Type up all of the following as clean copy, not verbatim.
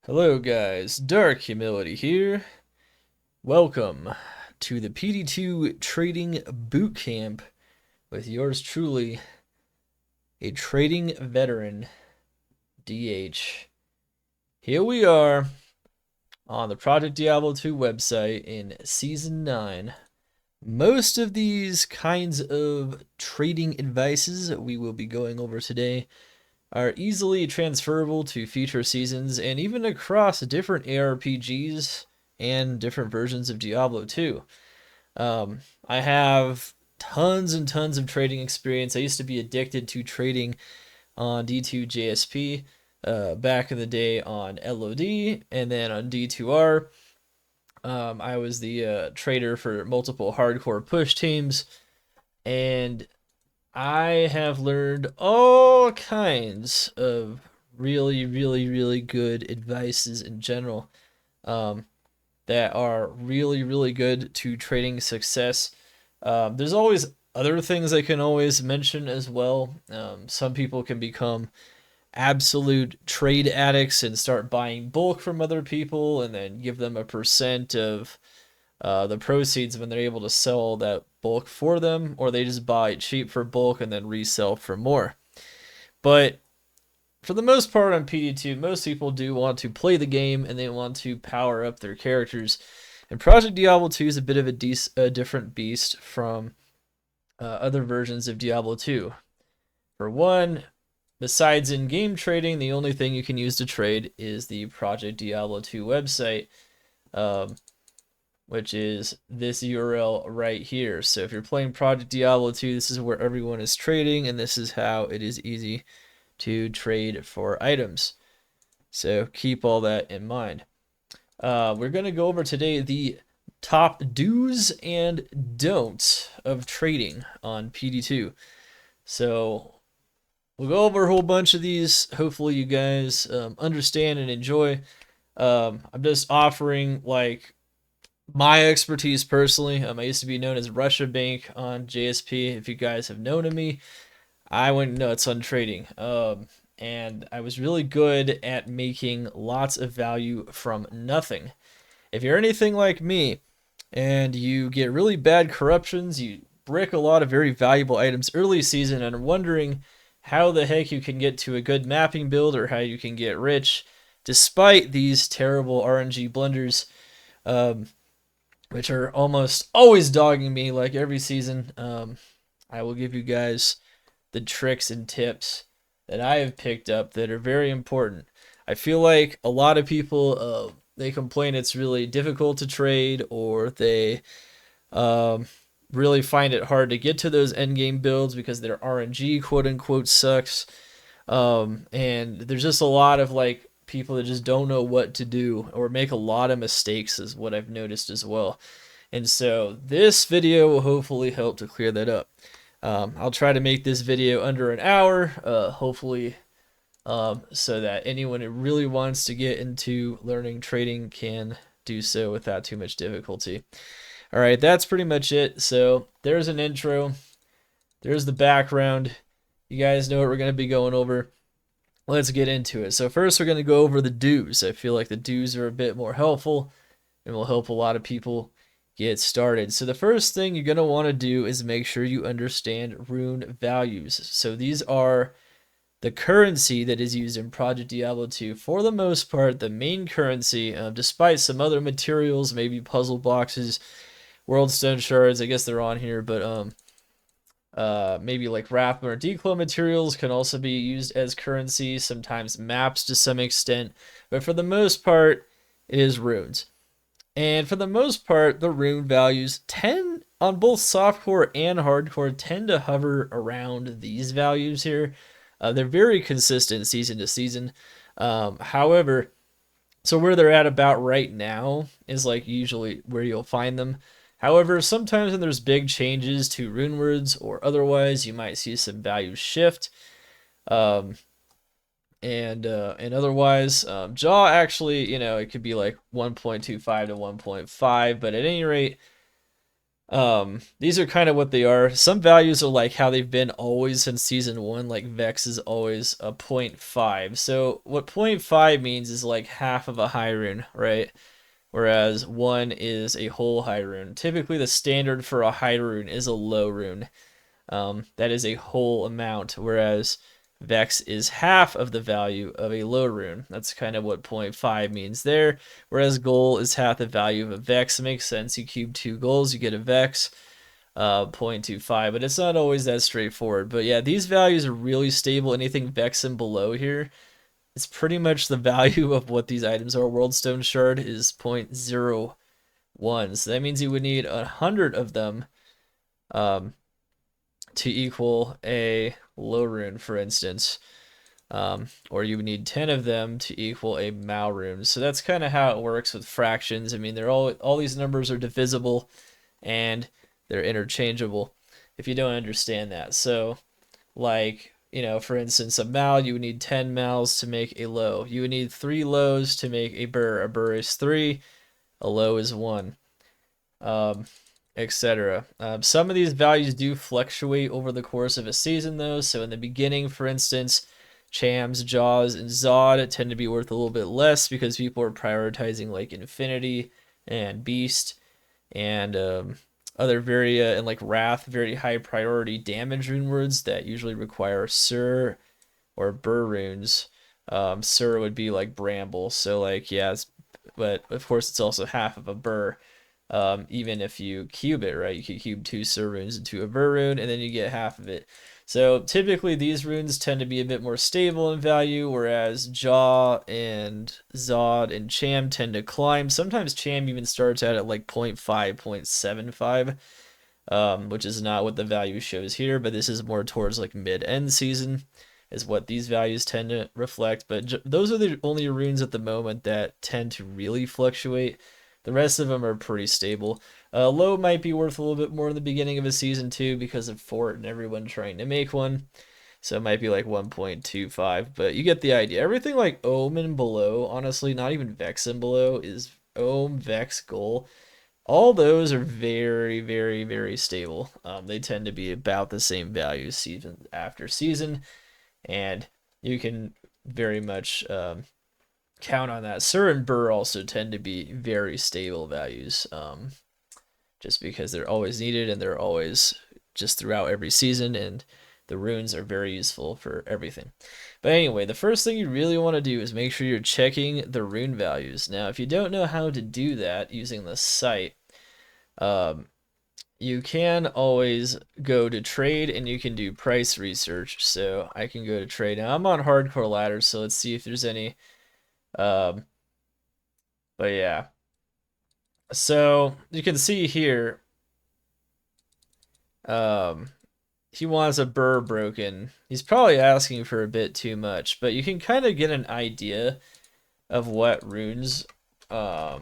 Hello guys, Dark Humility here. Welcome to the PD2 Trading Bootcamp with yours truly, a trading veteran, DH. Here we are on the Project Diablo 2 website in Season 9. Most of these kinds of trading advices we will be going over today are easily transferable to future seasons and even across different ARPGs and different versions of Diablo 2. I have tons and tons of trading experience. I used to be addicted to trading on D2 JSP back in the day on LOD and then on D2R. I was the trader for multiple hardcore push teams, and I have learned all kinds of really good advices in general that are really good to trading success. There's always other things I can always mention as well. Some people can become absolute trade addicts and start buying bulk from other people and then give them a percent of the proceeds when they're able to sell that bulk for them, or they just buy it cheap for bulk and then resell for more. But for the most part on PD2, most people do want to play the game and they want to power up their characters. And Project Diablo 2 is a bit of a different beast from other versions of Diablo 2. For one, besides in-game trading, the only thing you can use to trade is the Project Diablo 2 website, which is this URL right here. So if you're playing Project Diablo 2, this is where everyone is trading, and this is how it is easy to trade for items. So keep all that in mind. We're going to go over today the top do's and don'ts of trading on PD2. So we'll go over a whole bunch of these. Hopefully you guys understand and enjoy. I'm just offering like my expertise personally. I used to be known as Russia Bank on JSP. If you guys have known of me, I went nuts on trading. And I was really good at making lots of value from nothing. If you're anything like me and you get really bad corruptions, you brick a lot of very valuable items early season and are wondering how the heck you can get to a good mapping build or how you can get rich despite these terrible RNG blunders, which are almost always dogging me like every season. I will give you guys the tricks and tips that I have picked up that are very important. I feel like a lot of people they complain it's really difficult to trade, or they really find it hard to get to those endgame builds because their RNG quote unquote sucks. And there's just a lot of like people that just don't know what to do or make a lot of mistakes is what I've noticed as well. And so this video will hopefully help to clear that up. I'll try to make this video under an hour, hopefully, so that anyone who really wants to get into learning trading can do so without too much difficulty. All right, that's pretty much it. So there's an intro. There's the background. You guys know what we're going to be going over. Let's get into it. So first, we're going to go over the do's. I feel like the do's are a bit more helpful and will help a lot of people get started. So the first thing you're going to want to do is make sure you understand rune values. So these are the currency that is used in Project Diablo 2. For the most part, the main currency, despite some other materials, maybe puzzle boxes, world stone shards, I guess they're on here, but maybe like wrap or declo materials can also be used as currency, sometimes maps to some extent, but for the most part, it is runes. And for the most part, the rune values tend, on both softcore and hardcore, tend to hover around these values here. They're very consistent season to season. However, so where they're at about right now is like usually where you'll find them. However, sometimes when there's big changes to rune words or otherwise, you might see some values shift. And otherwise, jaw actually, it could be like 1.25 to 1.5, but at any rate, These are kind of what they are. Some values are like how they've been always since season 1, like Vex is always a 0.5. So what 0.5 means is like half of a high rune, right? Whereas 1 is a whole high rune. Typically the standard for a high rune is a low rune. That is a whole amount, whereas Vex is half of the value of a low rune. That's kind of what 0.5 means there. Whereas goal is half the value of a Vex. It makes sense. You cube 2 goals, you get a Vex. 0.25, but it's not always that straightforward. But yeah, these values are really stable. Anything Vex and below here, it's pretty much the value of what these items are. Worldstone Shard is 0.01, so that means you would need 100 of them um, to equal a low rune, for instance. Or you would need 10 of them to equal a Mao rune. So that's kind of how it works with fractions. I mean, they're all these numbers are divisible and they're interchangeable if you don't understand that. So, like, for instance, a Mao, you would need 10 Maos to make a low. You would need 3 lows to make a burr. A burr is 3, a low is 1. Etc. Some of these values do fluctuate over the course of a season, though. So in the beginning, for instance, Chams, Jaws, and Zod tend to be worth a little bit less because people are prioritizing like Infinity and Beast and other very and like Wrath, very high priority damage rune words that usually require Sur or Burr runes. Sur would be like Bramble, so like yeah, but of course it's also half of a Burr. Even if you cube it, right? You could cube 2 Sur runes into a Burr rune, and then you get half of it. So typically these runes tend to be a bit more stable in value, whereas Jaw and Zod and Cham tend to climb. Sometimes Cham even starts out at like 0.5, 0.75, which is not what the value shows here, but this is more towards like mid-end season is what these values tend to reflect. But those are the only runes at the moment that tend to really fluctuate. The rest of them are pretty stable. Low might be worth a little bit more in the beginning of a season too because of Fort and everyone trying to make one. So it might be like 1.25, but you get the idea. Everything like Ohm and below, honestly, not even Vex and below, is Ohm, Vex, Goal. All those are very, very, very stable. They tend to be about the same values season after season, and you can very much count on that. Sur and Burr also tend to be very stable values, just because they're always needed and they're always just throughout every season, and the runes are very useful for everything. But anyway, the first thing you really want to do is make sure you're checking the rune values. Now, if you don't know how to do that using the site, you can always go to trade and you can do price research. So I can go to trade. Now I'm on hardcore ladder, so let's see if there's any. But yeah. So you can see here, he wants a burr broken. He's probably asking for a bit too much, but you can kind of get an idea of what runes are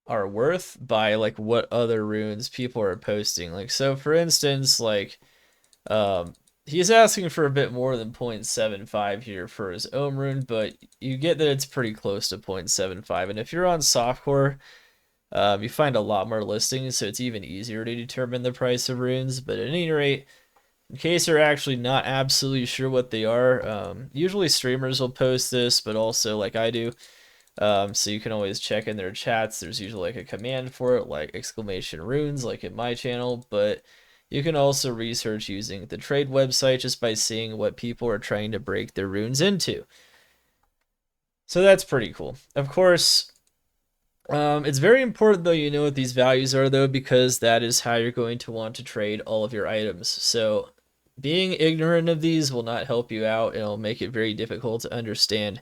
worth by like what other runes people are posting. Like, so for instance, like he's asking for a bit more than 0.75 here for his own rune, but you get that it's pretty close to 0.75. And if you're on softcore, you find a lot more listings, so it's even easier to determine the price of runes. But at any rate, in case you're actually not absolutely sure what they are, usually streamers will post this, but also like I do. So you can always check in their chats. There's usually like a command for it, like exclamation runes, like in my channel. But you can also research using the trade website just by seeing what people are trying to break their runes into. So that's pretty cool. Of course, it's very important though you know what these values are though, because that is how you're going to want to trade all of your items. So being ignorant of these will not help you out. It'll make it very difficult to understand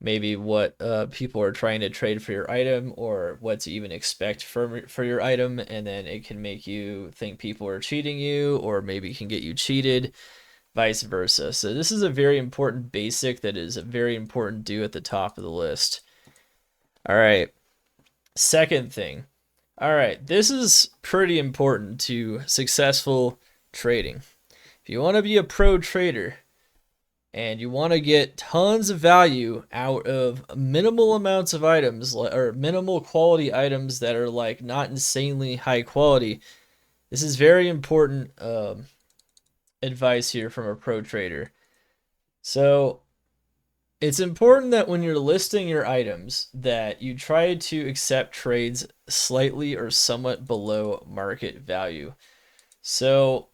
maybe what people are trying to trade for your item or what to even expect for your item, and then it can make you think people are cheating you, or maybe can get you cheated, vice versa. So this is a very important basic that is a very important do at the top of the list. All right, second thing. All right, this is pretty important to successful trading. If you want to be a pro trader, And you want to get tons of value out of minimal amounts of items, or minimal quality items that are like not insanely high quality. This is very important advice here from a pro trader. So it's important that when you're listing your items that you try to accept trades slightly or somewhat below market value. So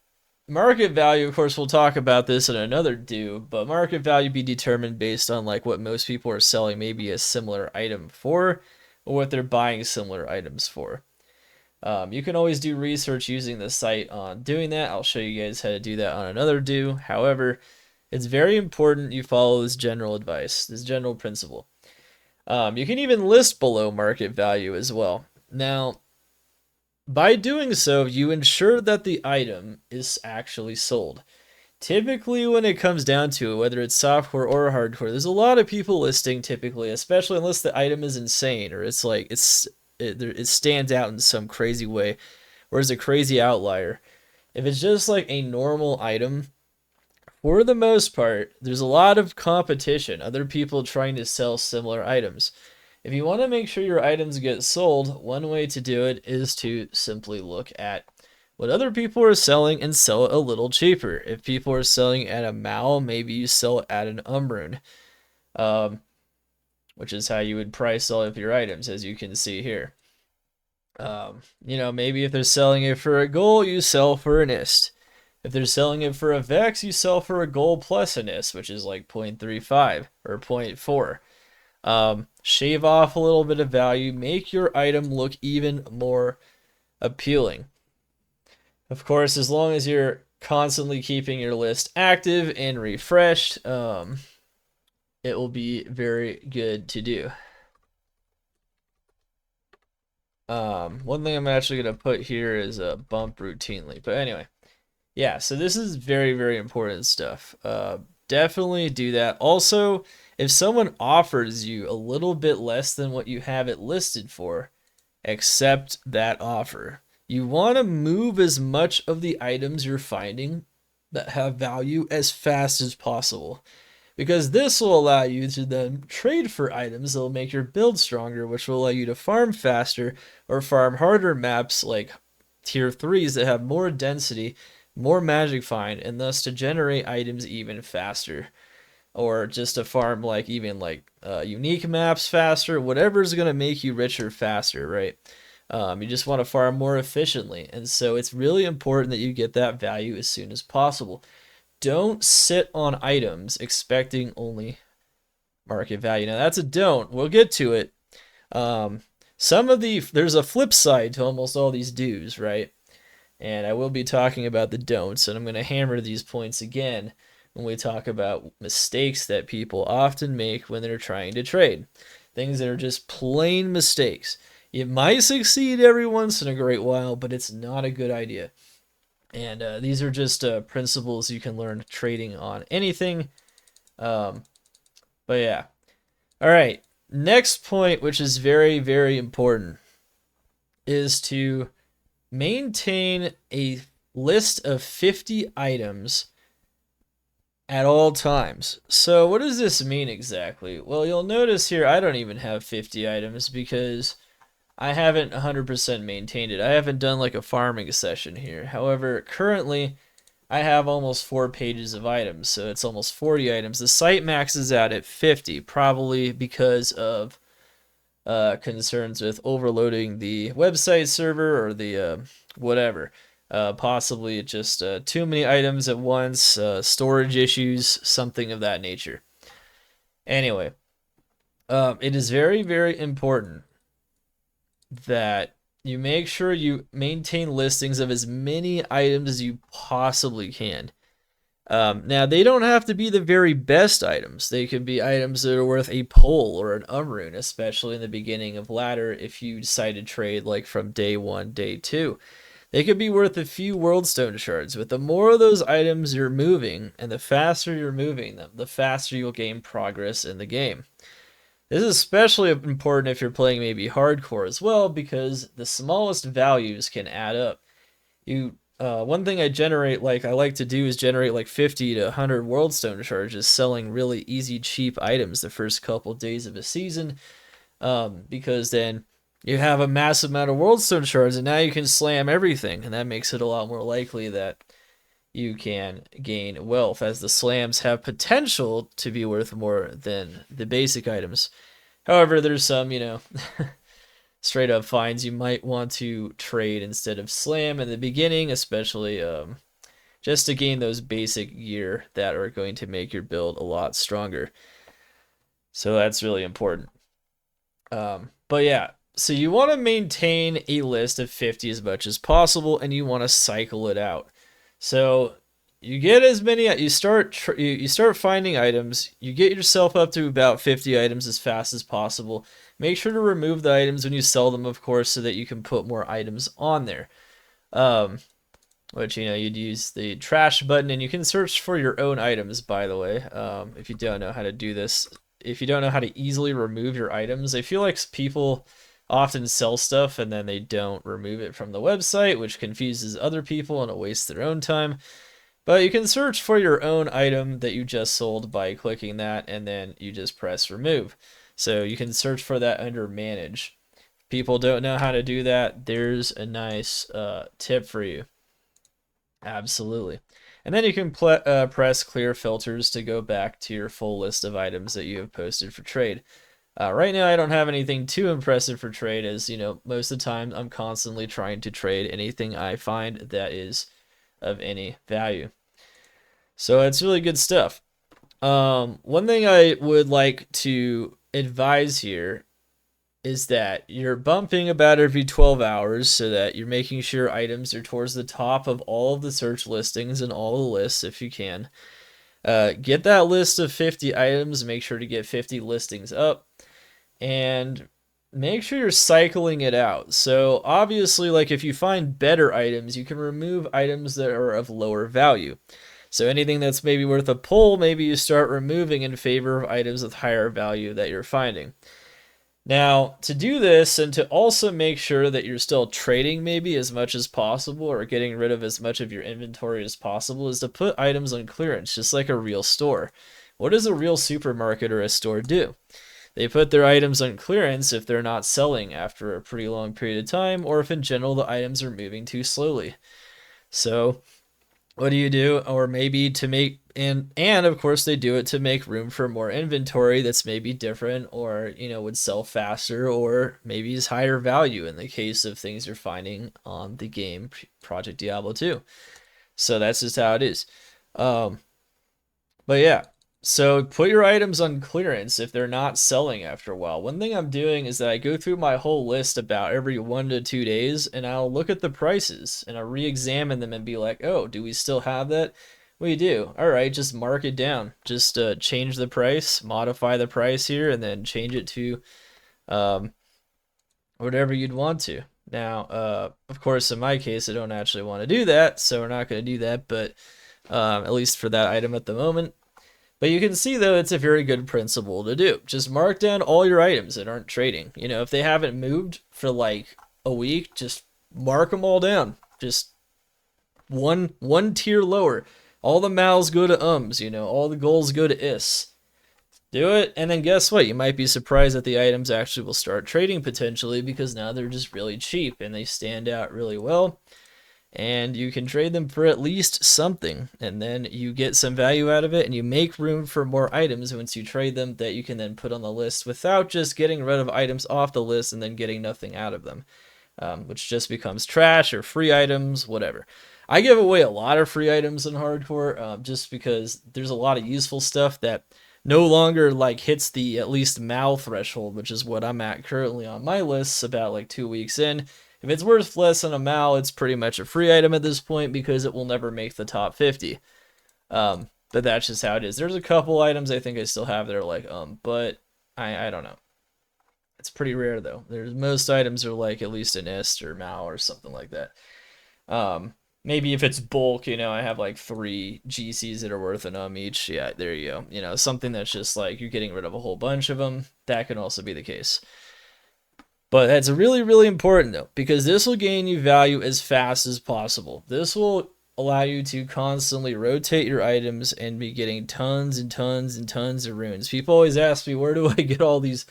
market value, of course, we'll talk about this in another do, but market value be determined based on like what most people are selling maybe a similar item for, or what they're buying similar items for. You can always do research using the site on doing that. I'll show you guys how to do that on another do. However, it's very important you follow this general advice, this general principle. You can even list below market value as well. Now, by doing so, you ensure that the item is actually sold. Typically, when it comes down to it, whether it's software or hardcore, there's a lot of people listing typically, especially unless the item is insane or it's like it stands out in some crazy way, or is a crazy outlier. If it's just like a normal item, for the most part, there's a lot of competition, other people trying to sell similar items. If you want to make sure your items get sold, one way to do it is to simply look at what other people are selling and sell it a little cheaper. If people are selling at a Mal, maybe you sell it at an Umbrune, which is how you would price all of your items, as you can see here. Maybe if they're selling it for a gold, you sell for an ist. If they're selling it for a Vex, you sell for a gold plus an ist, which is like 0.35 or 0.4. Shave off a little bit of value, make your item look even more appealing. Of course, as long as you're constantly keeping your list active and refreshed, it will be very good to do. One thing I'm actually going to put here is a bump routinely. But anyway, yeah, so this is very, very important stuff. Definitely do that. Also, if someone offers you a little bit less than what you have it listed for, accept that offer. You want to move as much of the items you're finding that have value as fast as possible, because this will allow you to then trade for items that will make your build stronger, which will allow you to farm faster or farm harder maps like tier 3s that have more density, more magic find, and thus to generate items even faster, or just to farm like even like unique maps faster, whatever is going to make you richer faster, right? You just want to farm more efficiently, and so it's really important that you get that value as soon as possible. Don't sit on items expecting only market value. Now that's a don't. We'll get to it. There's a flip side to almost all these do's, right? And I will be talking about the don'ts, and I'm going to hammer these points again when we talk about mistakes that people often make when they're trying to trade. Things that are just plain mistakes. It might succeed every once in a great while, but it's not a good idea. And these are just principles you can learn trading on anything. But yeah. All right. Next point, which is very, very important, is to maintain a list of 50 items at all times. So what does this mean exactly? Well, you'll notice here I don't even have 50 items because I haven't 100% maintained it. I haven't done like a farming session here. However, currently I have almost 4 pages of items, so it's almost 40 items. The site maxes out at 50, probably because of concerns with overloading the website server or the whatever. Possibly just too many items at once, storage issues, something of that nature. Anyway, it is very, very important that you make sure you maintain listings of as many items as you possibly can. Now, they don't have to be the very best items. They could be items that are worth a pole or an Umbrune, especially in the beginning of ladder if you decide to trade like from day 1, day 2. They could be worth a few Worldstone shards, but the more of those items you're moving, and the faster you're moving them, the faster you'll gain progress in the game. This is especially important if you're playing maybe hardcore as well, because the smallest values can add up. You one thing I generate, like I like to do, is generate like 50 to 100 worldstone charges, selling really easy, cheap items the first couple days of a season, because then you have a massive amount of worldstone shards, and now you can slam everything, and that makes it a lot more likely that you can gain wealth, as the slams have potential to be worth more than the basic items. However, there's some, straight up finds you might want to trade instead of slam in the beginning, especially just to gain those basic gear that are going to make your build a lot stronger. So that's really important. But yeah, so you want to maintain a list of 50 as much as possible, and you want to cycle it out. So you get as many, you start finding items, you get yourself up to about 50 items as fast as possible. Make sure to remove the items when you sell them, of course, so that you can put more items on there. Which, you'd use the trash button, and you can search for your own items, by the way, if you don't know how to do this. If you don't know how to easily remove your items, I feel like people often sell stuff and then they don't remove it from the website, which confuses other people and it wastes their own time. But you can search for your own item that you just sold by clicking that, and then you just press remove. So you can search for that under manage. People don't know how to do that. There's a nice tip for you. Absolutely. And then you can press clear filters to go back to your full list of items that you have posted for trade. Right now, I don't have anything too impressive for trade, as most of the time I'm constantly trying to trade anything I find that is of any value. So it's really good stuff. One thing I would like to advise here is that you're bumping about every 12 hours, so that you're making sure items are towards the top of all of the search listings and all the lists if you can. Get that list of 50 items, make sure to get 50 listings up, and make sure you're cycling it out. So obviously, like, if you find better items, you can remove items that are of lower value. So anything that's maybe worth a pull, maybe you start removing in favor of items with higher value that you're finding. Now, to do this, and to also make sure that you're still trading maybe as much as possible, or getting rid of as much of your inventory as possible, is to put items on clearance, just like a real store. What does a real supermarket or a store do? They put their items on clearance if they're not selling after a pretty long period of time, or if in general the items are moving too slowly. So what do you do? Or maybe to make, and of course they do it to make room for more inventory that's maybe different, or would sell faster, or maybe is higher value in the case of things you're finding on the game Project Diablo 2. So that's just how it is. But yeah, so put your items on clearance if they're not selling after a while. One thing I'm doing is that I go through my whole list about every 1 to 2 days, and I'll look at the prices and I'll re-examine them and be like, oh, do we still have that? We do. All right, just mark it down. Just change the price, modify the price here, and then change it to whatever you'd want to. Now, of course, in my case, I don't actually want to do that, so we're not going to do that, but at least for that item at the moment. But you can see, though, it's a very good principle to do. Just mark down all your items that aren't trading. If they haven't moved for like a week, just mark them all down. Just one tier lower. All the mals go to all the goals go to is. Do it, and then guess what? You might be surprised that the items actually will start trading potentially, because now they're just really cheap and they stand out really well. And you can trade them for at least something, and then you get some value out of it, and you make room for more items once you trade them that you can then put on the list without just getting rid of items off the list and then getting nothing out of them, which just becomes trash or free items, whatever. I give away a lot of free items in hardcore, just because there's a lot of useful stuff that no longer like hits the at least mal threshold, which is what I'm at currently on my lists about like 2 weeks in. If it's worth less than a mal, it's pretty much a free item at this point, because it will never make the top 50. But that's just how it is. There's a couple items I think I still have that are like, but I don't know. It's pretty rare though. Most items are like at least an ist or mal or something like that. Maybe if it's bulk, I have like 3 GCs that are worth an each. Yeah, there you go. Something that's just like you're getting rid of a whole bunch of them. That can also be the case. But that's really, really important though, because this will gain you value as fast as possible. This will allow you to constantly rotate your items and be getting tons and tons and tons of runes. People always ask me, where do I get all these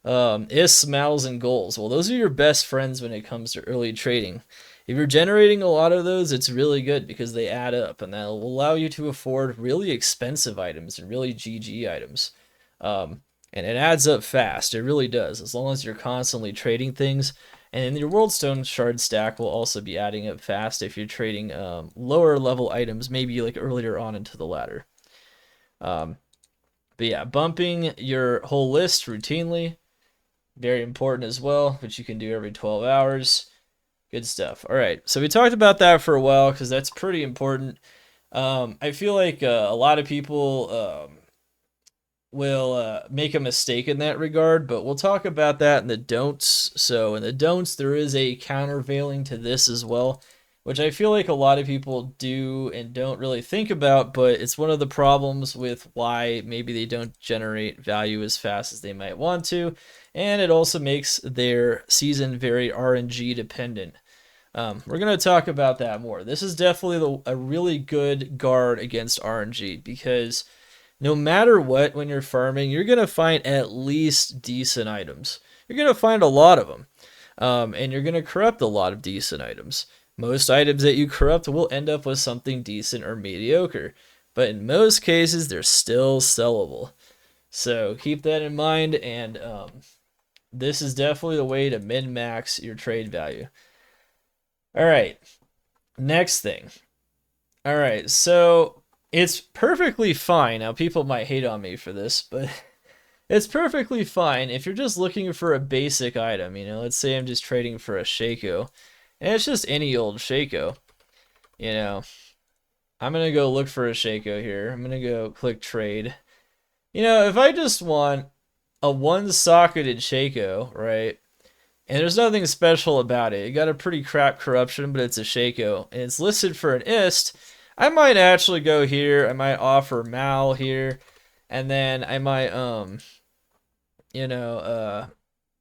is, smells, and goals? Well, those are your best friends when it comes to early trading. If you're generating a lot of those, it's really good because they add up, and that will allow you to afford really expensive items and really GG items. And it adds up fast. It really does, as long as you're constantly trading things. And your Worldstone shard stack will also be adding up fast if you're trading lower level items, maybe like earlier on into the ladder. But yeah, bumping your whole list routinely, very important as well, which you can do every 12 hours. Good stuff. All right, so we talked about that for a while because that's pretty important. I feel like a lot of people will make a mistake in that regard, but we'll talk about that in the don'ts. So in the don'ts, there is a countervailing to this as well, which I feel like a lot of people do and don't really think about, but it's one of the problems with why maybe they don't generate value as fast as they might want to, and it also makes their season very RNG dependent. We're going to talk about that more. This is definitely a really good guard against RNG because no matter what, when you're farming, you're going to find at least decent items. You're going to find a lot of them. And you're going to corrupt a lot of decent items. Most items that you corrupt will end up with something decent or mediocre. But in most cases, they're still sellable. So keep that in mind, and this is definitely the way to min-max your trade value. All right, next thing. All right, so it's perfectly fine. Now, people might hate on me for this, but it's perfectly fine if you're just looking for a basic item. You know, let's say I'm just trading for a Shaco, and it's just any old Shaco. You know, I'm going to go look for a Shaco here. I'm going to go click trade. You know, if I just want a one-socketed Shaco, right, and there's nothing special about it. It got a pretty crap corruption, but it's a Shaco, and it's listed for an ist. I might actually go here. I might offer Mal here, and then I might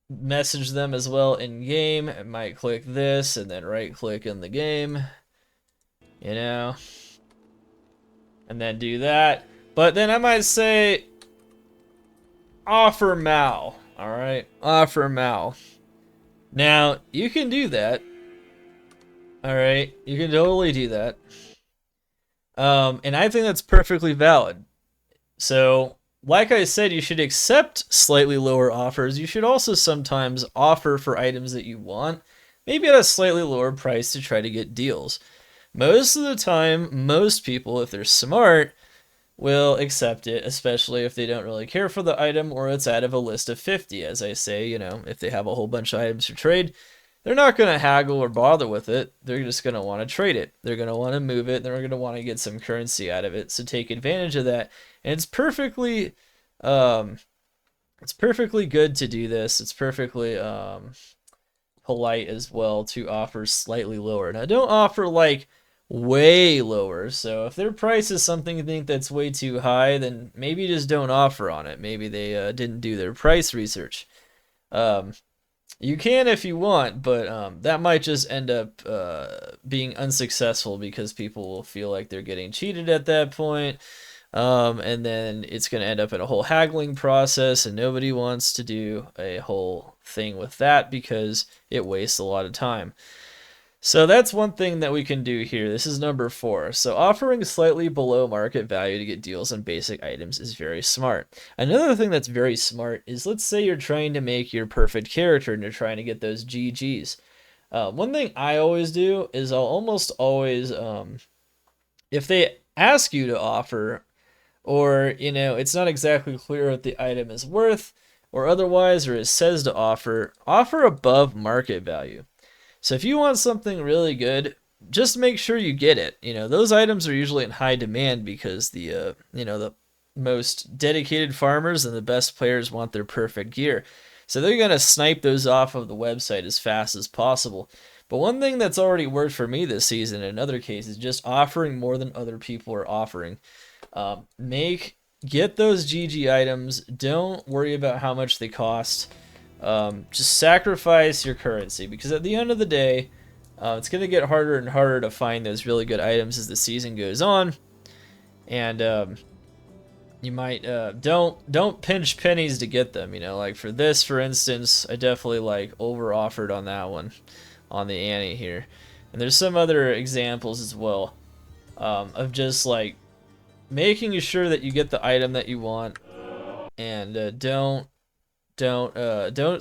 message them as well in game. I might click this and then right click in the game, you know, and then do that. But then I might say offer Mal. All right, offer Mal. Now, you can do that. All right, you can totally do that. And I think that's perfectly valid. So, like I said, you should accept slightly lower offers. You should also sometimes offer for items that you want, maybe at a slightly lower price to try to get deals. Most of the time, most people, if they're smart, will accept it, especially if they don't really care for the item or it's out of a list of 50. As I say, you know, if they have a whole bunch of items to trade, they're not going to haggle or bother with it. They're just going to want to trade it. They're going to want to move it. They're going to want to get some currency out of it. So take advantage of that. And it's perfectly good to do this. It's perfectly polite as well to offer slightly lower. Now, don't offer like way lower. So if their price is something you think that's way too high, then maybe just don't offer on it. Maybe they didn't do their price research. You can if you want, but that might just end up being unsuccessful because people will feel like they're getting cheated at that point. And then it's going to end up in a whole haggling process, and nobody wants to do a whole thing with that because it wastes a lot of time. So that's one thing that we can do here. This is number 4. So offering slightly below market value to get deals on basic items is very smart. Another thing that's very smart is, let's say you're trying to make your perfect character and you're trying to get those GGs. One thing I always do is I'll almost always, if they ask you to offer, or, you know, it's not exactly clear what the item is worth, or otherwise, or it says to offer above market value. So if you want something really good, just make sure you get it. You know, those items are usually in high demand because the most dedicated farmers and the best players want their perfect gear. So they're going to snipe those off of the website as fast as possible. But one thing that's already worked for me this season in other cases, just offering more than other people are offering. Get those GG items. Don't worry about how much they cost. just sacrifice your currency, because at the end of the day, it's going to get harder and harder to find those really good items as the season goes on. And you might don't pinch pennies to get them. You know, like for this, for instance, I definitely like over offered on that one, on the ante here. And there's some other examples as well, of just like making sure that you get the item that you want, and don't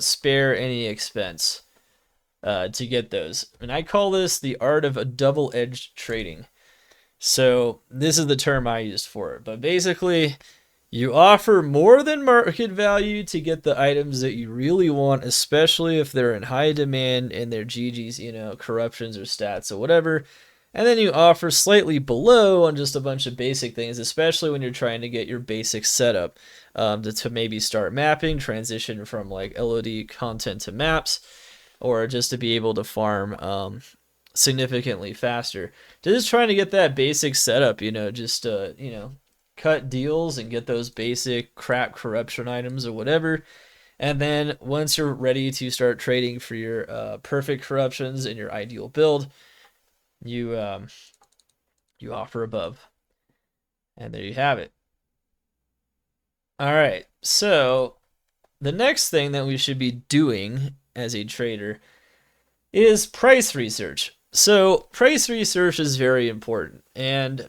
spare any expense to get those. And I call this the art of a double-edged trading. So this is the term I used for it. But basically, you offer more than market value to get the items that you really want, especially if they're in high demand and they're GG's, you know, corruptions or stats or whatever. And then you offer slightly below on just a bunch of basic things, especially when you're trying to get your basic setup, to maybe start mapping, transition from like LOD content to maps, or just to be able to farm significantly faster. Just trying to get that basic setup, you know, just you know, cut deals and get those basic crap corruption items or whatever. And then once you're ready to start trading for your perfect corruptions in your ideal build, you offer above. And there you have it. All right, so the next thing that we should be doing as a trader is price research. So price research is very important, and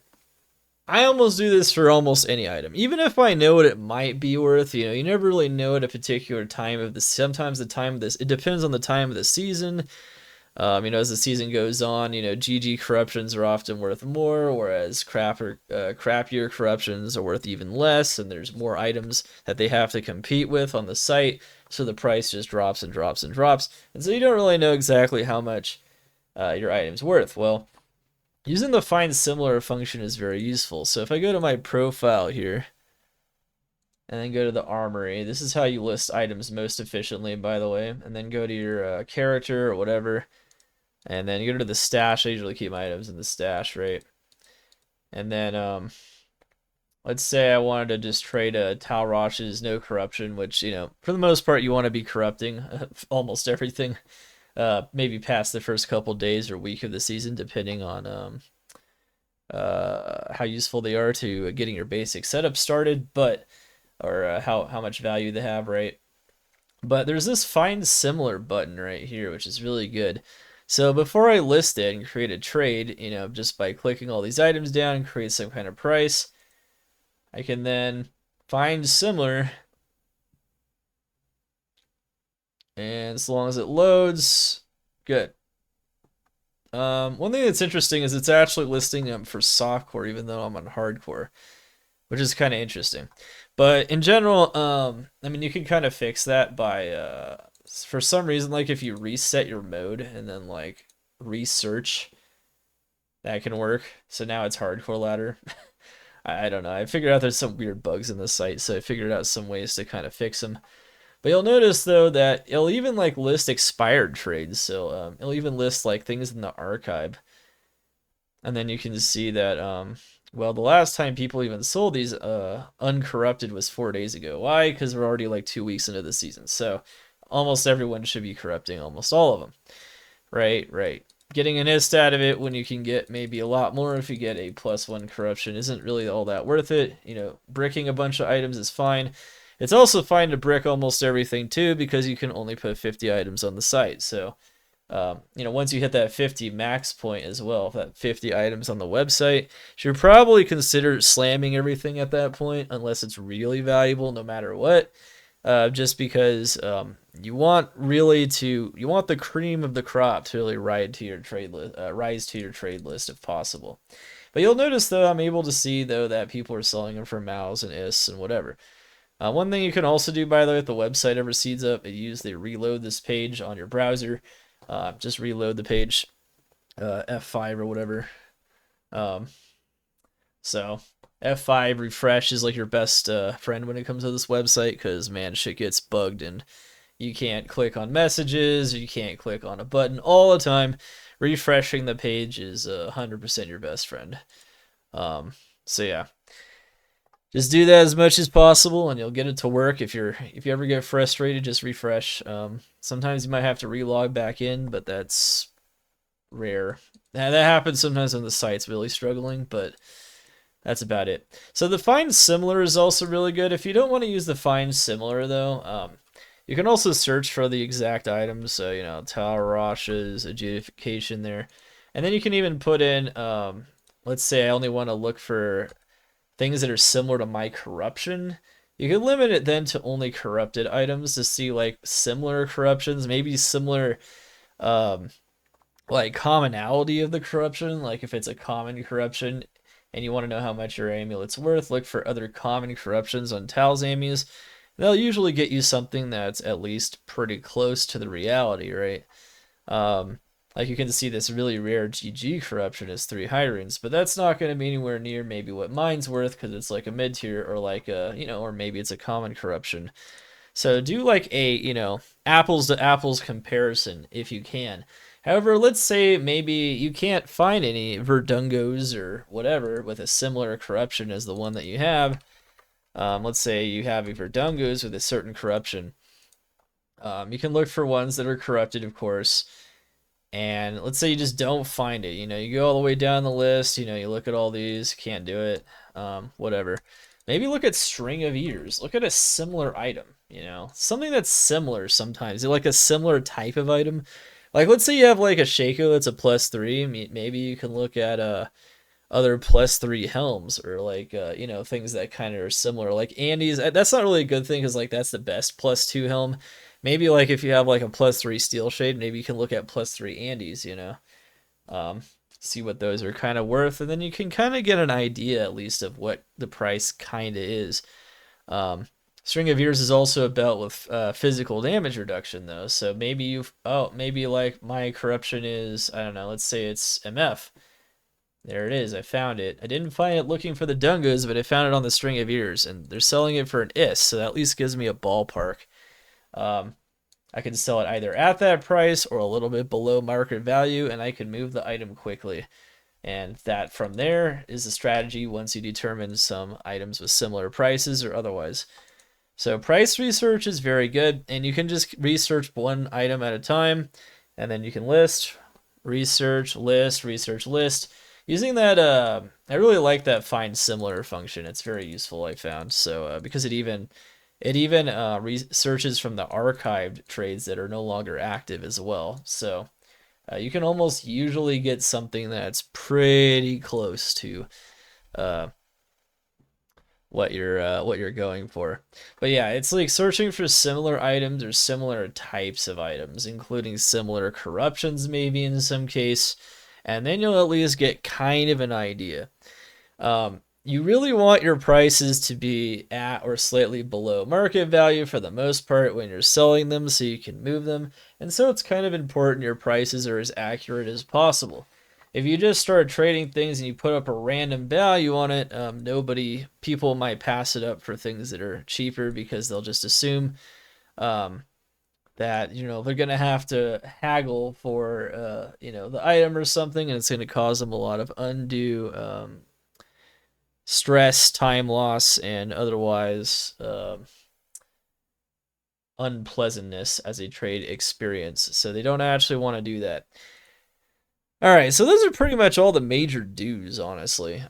I almost do this for almost any item. Even if I know what it might be worth, you know, you never really know at a particular time of this. Sometimes the time of this, it depends on the time of the season. You know, as the season goes on, you know, GG corruptions are often worth more, whereas crappier corruptions are worth even less, and there's more items that they have to compete with on the site, so the price just drops and drops and drops, and so you don't really know exactly how much your item's worth. Well, using the find similar function is very useful. So if I go to my profile here, and then go to the armory, this is how you list items most efficiently, by the way, and then go to your character or whatever. And then you go to the stash. I usually keep my items in the stash, right? And then, let's say I wanted to just trade a Tal Rosh's no corruption, which, you know, for the most part, you want to be corrupting almost everything. Maybe past the first couple days or week of the season, depending on how useful they are to getting your basic setup started, but or how much value they have, right? But there's this find similar button right here, which is really good. So before I list it and create a trade, you know, just by clicking all these items down and create some kind of price, I can then find similar. And as long as it loads, good. One thing that's interesting is it's actually listing them for softcore, even though I'm on hardcore, which is kind of interesting. But in general, I mean, you can kind of fix that by for some reason, like if you reset your mode and then like research, that can work. So now it's hardcore ladder. I don't know. I figured out there's some weird bugs in the site, so I figured out some ways to kind of fix them. But you'll notice though that it'll even like list expired trades. So it'll even list like things in the archive. And then you can see that well, the last time people even sold these uncorrupted was 4 days ago. Why? Because we're already like 2 weeks into the season. So almost everyone should be corrupting almost all of them. Right, right. Getting an ist out of it when you can get maybe a lot more if you get a +1 corruption isn't really all that worth it. You know, bricking a bunch of items is fine. It's also fine to brick almost everything too, because you can only put 50 items on the site. So, you know, once you hit that 50 max point as well, that 50 items on the website, you should probably consider slamming everything at that point, unless it's really valuable no matter what. Just because you want the cream of the crop to really rise to your trade list if possible. But you'll notice though, I'm able to see though that people are selling them for mouse and ists and whatever. One thing you can also do, by the way, if the website ever seeds up, you usually reload this page on your browser. Just reload the page, F5 or whatever. So F5 refresh is like your best friend when it comes to this website, because man, shit gets bugged and you can't click on messages, you can't click on a button all the time. Refreshing the page is 100% your best friend. So yeah, just do that as much as possible, and you'll get it to work. If you ever get frustrated, just refresh. Sometimes you might have to relog back in, but that's rare. That happens sometimes when the site's really struggling, but that's about it. So the find similar is also really good. If you don't want to use the find similar though, you can also search for the exact items. So Tower Rosh's adjudication there, and then you can even put in. Let's say I only want to look for things that are similar to my corruption. You can limit it then to only corrupted items to see like similar corruptions, maybe similar like commonality of the corruption. Like if it's a common corruption and you want to know how much your amulet's worth, look for other common corruptions on Tal's ammies. They'll usually get you something that's at least pretty close to the reality, right? Like you can see this really rare GG corruption is 3 high runes, but that's not going to be anywhere near maybe what mine's worth because it's like a mid tier or like a, or maybe it's a common corruption. So do like a, apples to apples comparison if you can. However, let's say maybe you can't find any Verdungos or whatever with a similar corruption as the one that you have. Let's say you have a Verdungos with a certain corruption. You can look for ones that are corrupted, of course. And let's say you just don't find it. You go all the way down the list. You look at all these, can't do it. Whatever. Maybe look at string of ears. Look at a similar item. Something that's similar sometimes. Like a similar type of item. Like let's say you have like a Shaco that's a +3. Maybe you can look at other +3 helms or like things that kind of are similar. Like Andy's. That's not really a good thing because like that's the best +2 helm. Maybe like if you have like a +3 steel shade, maybe you can look at +3 Andes, see what those are kind of worth, and then you can kind of get an idea at least of what the price kind of is. String of Ears is also a belt with physical damage reduction though, so maybe maybe like my corruption is, I don't know, let's say it's MF. There it is, I found it. I didn't find it looking for the Dungos, but I found it on the String of Ears, and they're selling it for an IS, so that at least gives me a ballpark. I can sell it either at that price or a little bit below market value, and I can move the item quickly. And that from there is a strategy once you determine some items with similar prices or otherwise. So price research is very good, and you can just research one item at a time, and then you can list, research, list, research, list. Using that, I really like that find similar function. It's very useful, I found. So because it even searches from the archived trades that are no longer active as well. So you can almost usually get something that's pretty close to what you're going for. But yeah, it's like searching for similar items or similar types of items, including similar corruptions maybe in some case, and then you'll at least get kind of an idea. You really want your prices to be at or slightly below market value for the most part when you're selling them so you can move them. And so it's kind of important your prices are as accurate as possible. If you just start trading things and you put up a random value on it, people might pass it up for things that are cheaper because they'll just assume that they're gonna have to haggle for the item or something, and it's gonna cause them a lot of undue stress, time loss, and otherwise unpleasantness as a trade experience. So they don't actually want to do that. All right, so those are pretty much all the major do's, honestly.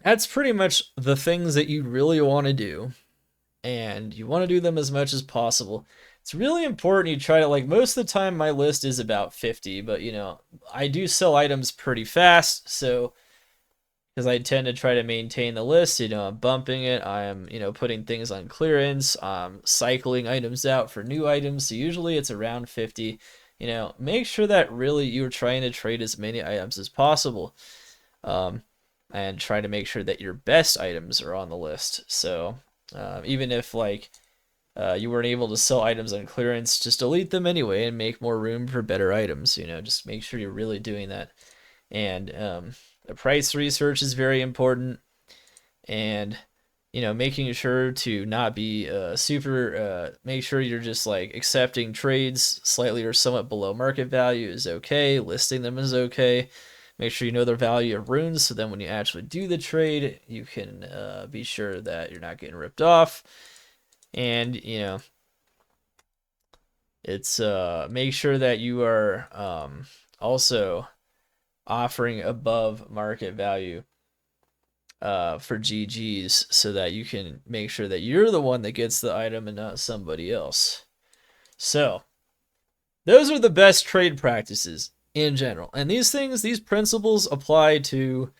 That's pretty much the things that you really want to do, and you want to do them as much as possible. It's really important you try to, like, most of the time my list is about 50, but I do sell items pretty fast, so because I tend to try to maintain the list, I'm bumping it, I'm, putting things on clearance, cycling items out for new items, so usually it's around 50. Make sure that really you're trying to trade as many items as possible, and try to make sure that your best items are on the list. So even if like you weren't able to sell items on clearance, just delete them anyway and make more room for better items. Just make sure you're really doing that. And the price research is very important, and making sure to not be make sure you're just like accepting trades slightly or somewhat below market value is okay. Listing them is okay. Make sure you know the value of runes, so then when you actually do the trade, you can be sure that you're not getting ripped off. And, you know, it's make sure that you are also offering above market value for GGs, so that you can make sure that you're the one that gets the item and not somebody else. So those are the best trade practices in general. And these things, these principles apply to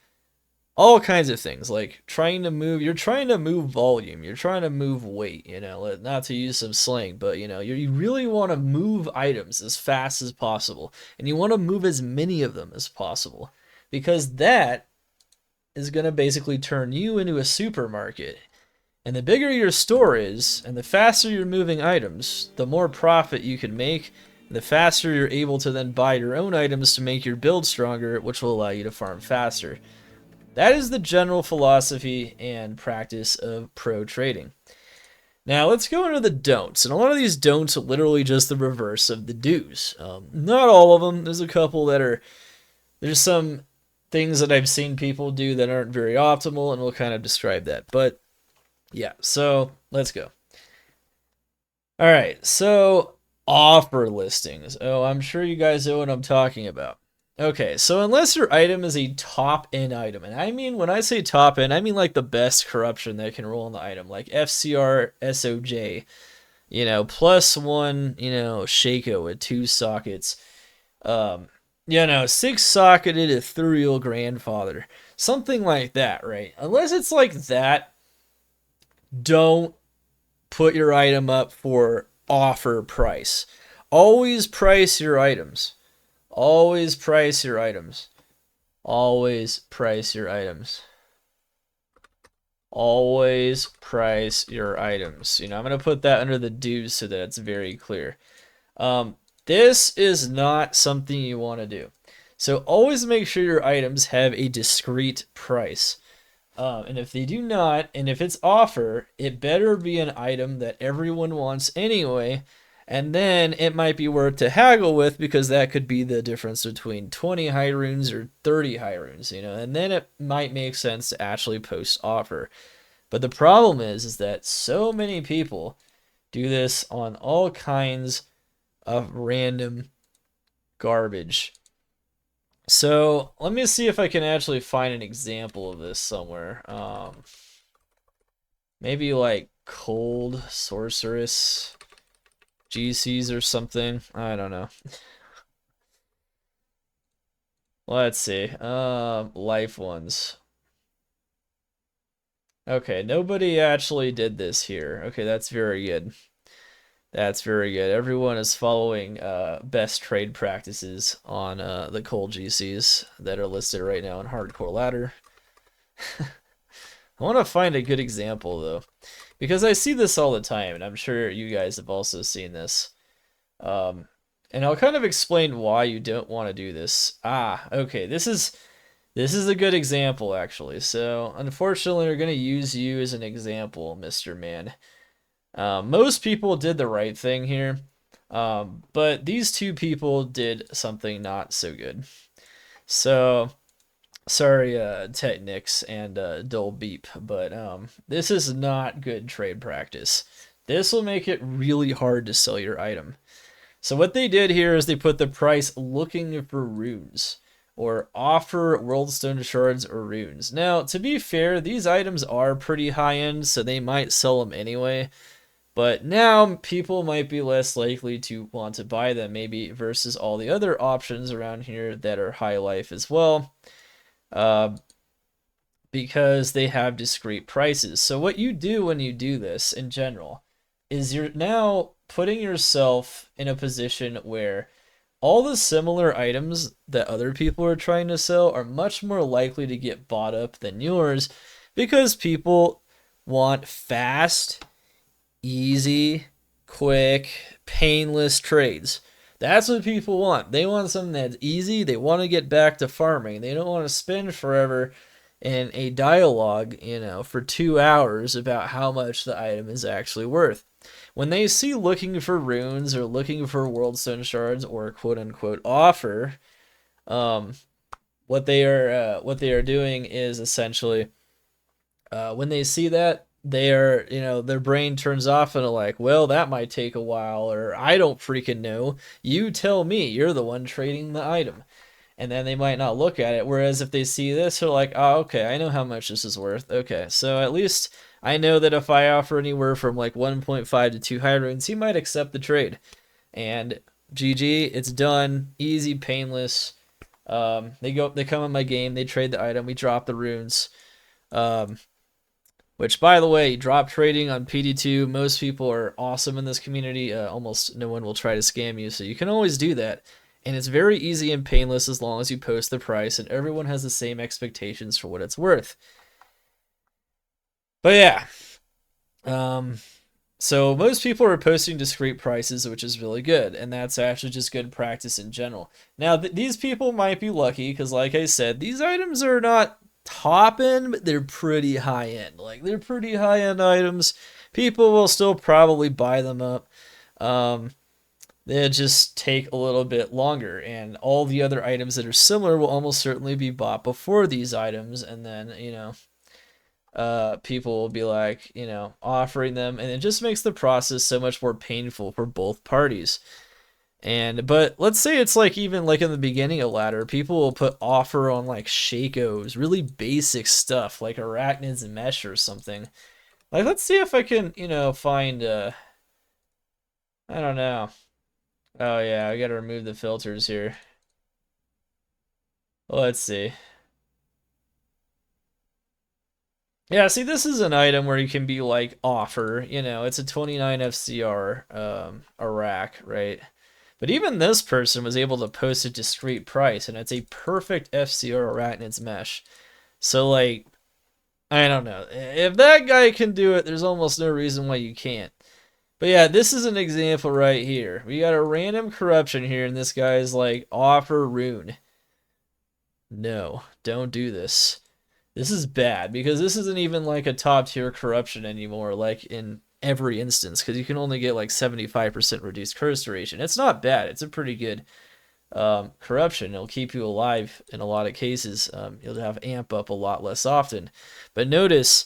all kinds of things, like you're trying to move volume, you're trying to move weight, you know, not to use some slang, but you know, you really want to move items as fast as possible, and you want to move as many of them as possible, because that is going to basically turn you into a supermarket. And the bigger your store is, and the faster you're moving items, the more profit you can make, and the faster you're able to then buy your own items to make your build stronger, which will allow you to farm faster. That is the general philosophy and practice of pro trading. Now let's go into the don'ts, and a lot of these don'ts are literally just the reverse of the do's. Not all of them. There's a couple there's some things that I've seen people do that aren't very optimal, and we'll kind of describe that. But yeah, so let's go. All right, so offer listings. Oh, I'm sure you guys know what I'm talking about. Okay, so unless your item is a top-end item, and I mean, when I say top-end, I mean like the best corruption that can roll on the item, like FCR SOJ, you know, +1, you know, Shaco with 2 sockets, you know, 6-socketed Ethereal Grandfather, something like that, right? Unless it's like that, don't put your item up for offer price. Always price your items. Always price your items. Always price your items. Always price your items. You know, I'm going to put that under the do's so that it's very clear. This is not something you want to do. So always make sure your items have a discrete price. And if they do not, and if it's offer, it better be an item that everyone wants anyway, and then it might be worth to haggle with, because that could be the difference between 20 high runes or 30 high runes, you know, and then it might make sense to actually post offer. But the problem is that so many people do this on all kinds of random garbage. So let me see if I can actually find an example of this somewhere. Maybe like cold sorceress GCs or something. I don't know. Let's see. Life ones. Okay, nobody actually did this here. Okay, that's very good. That's very good. Everyone is following best trade practices on the cold GCs that are listed right now in Hardcore Ladder. I want to find a good example, though, because I see this all the time, and I'm sure you guys have also seen this. And I'll kind of explain why you don't want to do this. Okay, this is a good example, actually. So, unfortunately, we're going to use you as an example, Mr. Man. Most people did the right thing here, but these two people did something not so good. So, sorry, Technics and Dull Beep, but this is not good trade practice. This will make it really hard to sell your item. So what they did here is they put the price looking for runes, or offer worldstone shards or runes. Now, to be fair, these items are pretty high-end, so they might sell them anyway. But now people might be less likely to want to buy them, maybe, versus all the other options around here that are high life as well, because they have discrete prices. So what you do when you do this in general is you're now putting yourself in a position where all the similar items that other people are trying to sell are much more likely to get bought up than yours, because people want fast, easy, quick, painless trades. That's what people want. They want something that's easy. They want to get back to farming. They don't want to spend forever in a dialogue, you know, for 2 hours about how much the item is actually worth. When they see looking for runes or looking for worldstone shards or quote-unquote offer, what what they are doing is essentially when they see that, they are, their brain turns off and are like, well, that might take a while, or I don't freaking know. You tell me. You're the one trading the item. And then they might not look at it. Whereas if they see this, they're like, oh, okay, I know how much this is worth. Okay, so at least I know that if I offer anywhere from like 1.5 to 2 high runes, he might accept the trade. And GG, it's done, easy, painless. They come in my game, they trade the item, we drop the runes. Um, which, by the way, drop trading on PD2, most people are awesome in this community. Almost no one will try to scam you, so you can always do that. And it's very easy and painless as long as you post the price, and everyone has the same expectations for what it's worth. But yeah, so most people are posting discrete prices, which is really good, and that's actually just good practice in general. Now, these people might be lucky, because like I said, these items are not top end, but they're pretty high end. Like, they're pretty high end items. People will still probably buy them up. They just take a little bit longer, and all the other items that are similar will almost certainly be bought before these items, and then, people will be like, offering them, and it just makes the process so much more painful for both parties. But let's say it's like even like in the beginning of ladder, people will put offer on like Shakos, really basic stuff like arachnids and mesh or something. Like, let's see if I can, find I don't know. Oh yeah, I gotta remove the filters here. Let's see. Yeah, see, this is an item where you can be like offer, it's a 29 FCR Iraq, right? But even this person was able to post a discrete price, and it's a perfect FCR Arachnids mesh. So, like, I don't know. If that guy can do it, there's almost no reason why you can't. But yeah, this is an example right here. We got a random corruption here, and this guy's like, offer rune. No, don't do this. This is bad, because this isn't even like a top tier corruption anymore, like in every instance, because you can only get like 75% reduced curse duration. It's not bad. It's a pretty good corruption. It'll keep you alive in a lot of cases. You'll have amp up a lot less often. But notice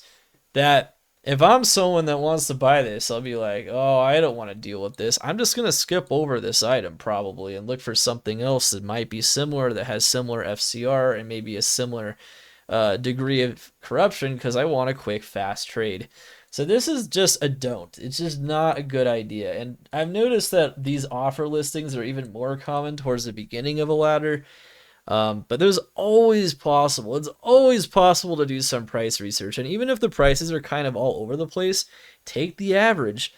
that if I'm someone that wants to buy this, I'll be like, oh, I don't want to deal with this. I'm just going to skip over this item probably and look for something else that might be similar, that has similar FCR and maybe a similar degree of corruption, because I want a quick, fast trade. So this is just a don't. It's just not a good idea. And I've noticed that these offer listings are even more common towards the beginning of a ladder. But there's always possible. It's always possible to do some price research. And even if the prices are kind of all over the place, take the average.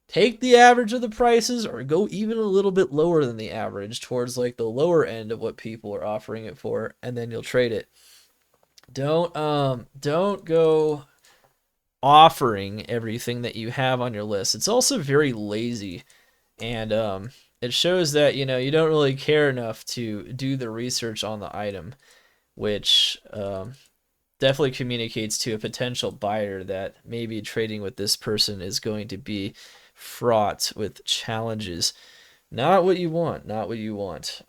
Take the average of the prices, or go even a little bit lower than the average towards like the lower end of what people are offering it for, and then you'll trade it. Don't go offering everything that you have on your list. It's also very lazy, and it shows that you don't really care enough to do the research on the item, which definitely communicates to a potential buyer that maybe trading with this person is going to be fraught with challenges. Not what you want. Not what you want.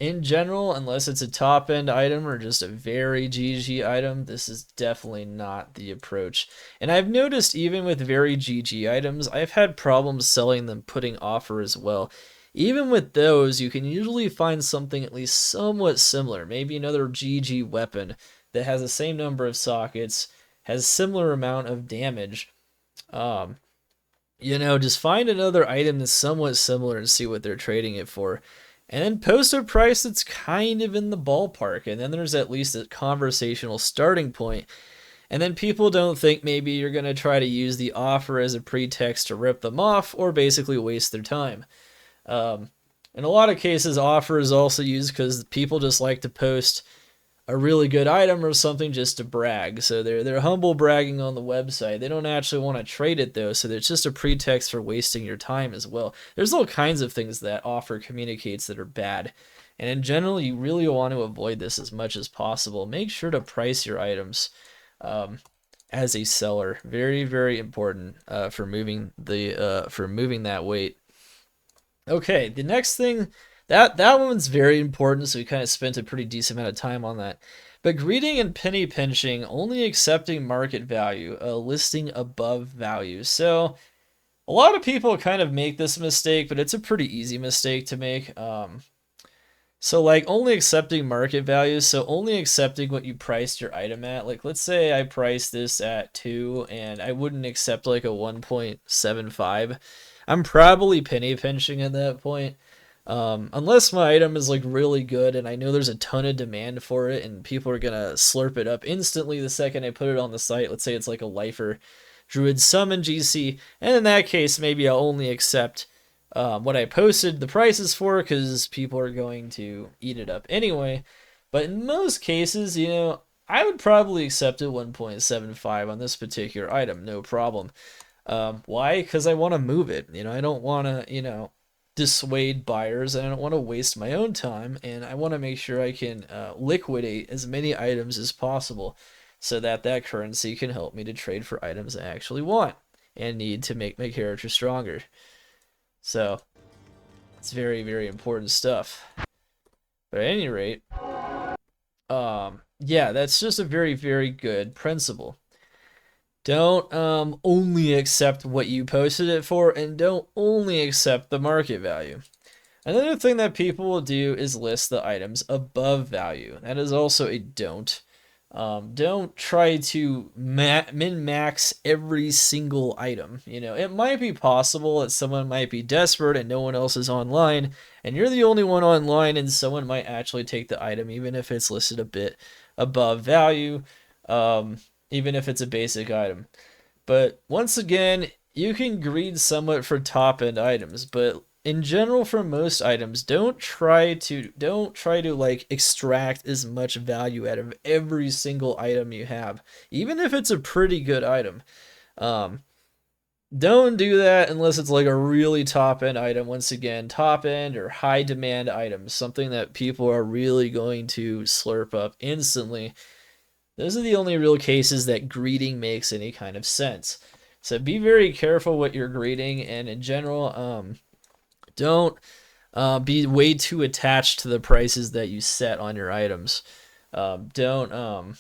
In general, unless it's a top end item or just a very GG item, this is definitely not the approach. And I've noticed even with very GG items, I've had problems selling them putting offer as well. Even with those, you can usually find something at least somewhat similar. Maybe another GG weapon that has the same number of sockets, has similar amount of damage. Just find another item that's somewhat similar and see what they're trading it for. And then post a price that's kind of in the ballpark. And then there's at least a conversational starting point. And then people don't think maybe you're going to try to use the offer as a pretext to rip them off or basically waste their time. In a lot of cases, offer is also used because people just like to post a really good item or something just to brag. So they're humble bragging on the website. They don't actually want to trade it though, so it's just a pretext for wasting your time as well. There's all kinds of things that offer communicates that are bad. And in general, you really want to avoid this as much as possible. Make sure to price your items as a seller. Very, very important for moving that weight. Okay, the next thing that one's very important, so we kind of spent a pretty decent amount of time on that. But greeting and penny pinching, only accepting market value, listing above value. So a lot of people kind of make this mistake, but it's a pretty easy mistake to make. So like only accepting market values, so only accepting what you priced your item at. Like let's say I priced this at 2 and I wouldn't accept like a 1.75. I'm probably penny pinching at that point. Unless my item is like really good and I know there's a ton of demand for it and people are gonna slurp it up instantly the second I put it on the site. Let's say it's like a lifer druid summon GC, and in that case maybe I'll only accept what I posted the prices for because people are going to eat it up anyway. But in most cases, you know, I would probably accept a 1.75 on this particular item, no problem. Why? Because I want to move it. You know, I don't want to, you know, dissuade buyers, and I don't want to waste my own time, and I want to make sure I can liquidate as many items as possible so that that currency can help me to trade for items I actually want and need to make my character stronger. So it's very, very important stuff. But at any rate, yeah, that's just a very, very good principle. Don't only accept what you posted it for, and don't only accept the market value. Another thing that people will do is list the items above value. That is also a don't. Don't try to min-max every single item. You know, it might be possible that someone might be desperate and no one else is online, and you're the only one online, and someone might actually take the item even if it's listed a bit above value, even if it's a basic item. But once again, you can greed somewhat for top-end items, but in general for most items, don't try to like extract as much value out of every single item you have, even if it's a pretty good item. Don't do that unless it's like a really top end item. Once again, top end or high demand items, something that people are really going to slurp up instantly. Those are the only real cases that greeting makes any kind of sense. So be very careful what you're greeting, and in general, don't be way too attached to the prices that you set on your items. Don't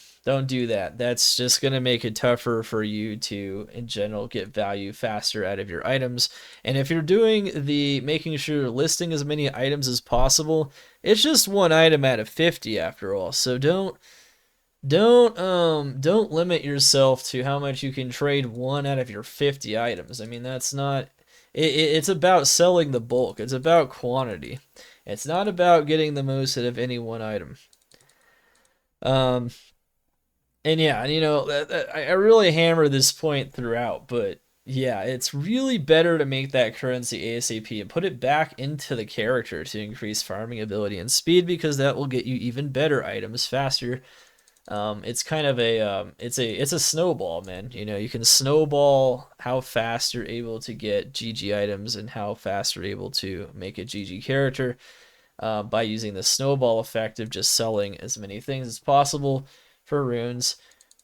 do that. That's just gonna make it tougher for you to, in general, get value faster out of your items. And if you're doing the making sure you're listing as many items as possible, it's just one item out of 50 after all. So don't limit yourself to how much you can trade one out of your 50 items. I mean, that's not it's about selling the bulk. It's about quantity. It's not about getting the most out of any one item. Um, and yeah, you know, I really hammer this point throughout, but yeah, it's really better to make that currency ASAP and put it back into the character to increase farming ability and speed, because that will get you even better items faster. It's kind of it's a snowball, man. You know, you can snowball how fast you're able to get GG items and how fast you're able to make a GG character by using the snowball effect of just selling as many things as possible for runes